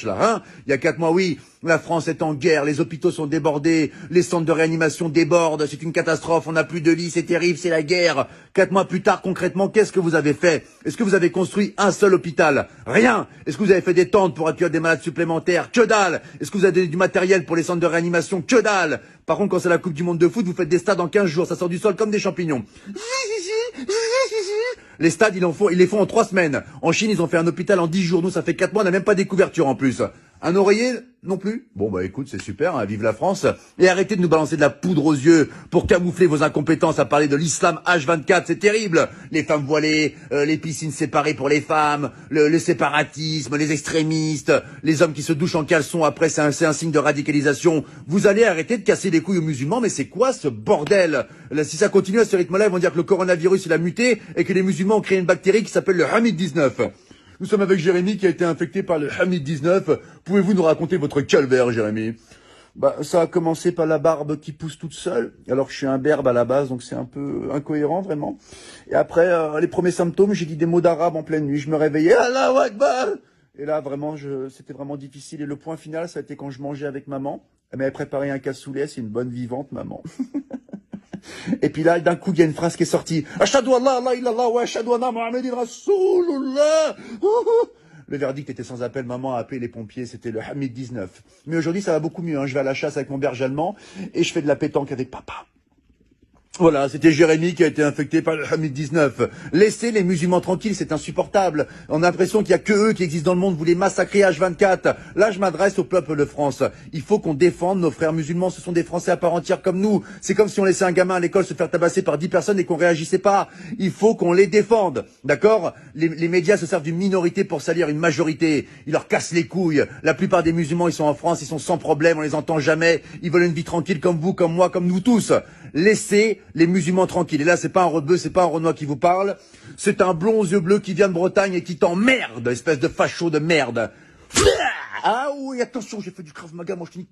là, hein. Il y a 4 mois, oui, la France est en guerre, les hôpitaux sont débordés, les centres de réanimation débordent, c'est une catastrophe, on n'a plus de lits, c'est terrible, c'est la guerre. 4 mois plus tard, concrètement, qu'est-ce que vous avez fait? Est-ce que vous avez construit un seul hôpital? Rien. Est-ce que vous avez fait des tentes pour accueillir des malades supplémentaires? Que dalle. Est-ce que vous avez donné du matériel pour les centres de réanimation? Que dalle. Par contre, quand c'est la Coupe du Monde de foot, vous faites des stades en 15 jours, ça sort du sol comme des champignons. Les stades, ils les font en 3 semaines. En Chine, ils ont fait un hôpital en 10 jours. Nous, ça fait 4 mois, on n'a même pas des couvertures en plus. Un oreiller non plus. Bon, bah écoute, c'est super, hein, vive la France. Et arrêtez de nous balancer de la poudre aux yeux pour camoufler vos incompétences à parler de l'islam H24, c'est terrible. Les femmes voilées, les piscines séparées pour les femmes, le séparatisme, les extrémistes, les hommes qui se douchent en caleçon après, c'est un signe de radicalisation. Vous allez arrêter de casser les couilles aux musulmans, mais c'est quoi ce bordel? Là, si ça continue à ce rythme-là, ils vont dire que le coronavirus, il a muté et que les musulmans ont créé une bactérie qui s'appelle le Hamid-19. Nous sommes avec Jérémy qui a été infecté par le Hamid-19. Pouvez-vous nous raconter votre calvaire, Jérémy? Bah, ça a commencé par la barbe qui pousse toute seule, alors que je suis un berbe à la base, donc c'est un peu incohérent, vraiment. Et après, les premiers symptômes, j'ai dit des mots d'arabe en pleine nuit. Je me réveillais, Allahu Akbar! Et là, vraiment, c'était vraiment difficile. Et le point final, ça a été quand je mangeais avec maman. Elle m'avait préparé un cassoulet, c'est une bonne vivante, maman. Et puis là, d'un coup, il y a une phrase qui est sortie. Ashhadu an la ilaha illallah wa ashhadu anna Muhammadan Rasulullah. Le verdict était sans appel. Maman a appelé les pompiers. C'était le Hamid 19. Mais aujourd'hui, ça va beaucoup mieux. Hein. Je vais à la chasse avec mon berger allemand et je fais de la pétanque avec papa. Voilà, c'était Jérémy qui a été infecté par le Hamid 19. Laissez les musulmans tranquilles, c'est insupportable. On a l'impression qu'il y a que eux qui existent dans le monde, vous les massacrez H24. Là, je m'adresse au peuple de France. Il faut qu'on défende nos frères musulmans, ce sont des Français à part entière comme nous. C'est comme si on laissait un gamin à l'école se faire tabasser par 10 personnes et qu'on réagissait pas. Il faut qu'on les défende, d'accord? Les médias se servent d'une minorité pour salir une majorité. Ils leur cassent les couilles. La plupart des musulmans, ils sont en France, ils sont sans problème, on les entend jamais. Ils veulent une vie tranquille comme vous, comme moi, comme nous tous. Laissez les musulmans tranquilles. Et là, c'est pas un rebeu, c'est pas un Renoir qui vous parle. C'est un blond aux yeux bleus qui vient de Bretagne et qui t'emmerde, espèce de facho de merde. Ah oui, attention, j'ai fait du Krav Maga, moi je te nique.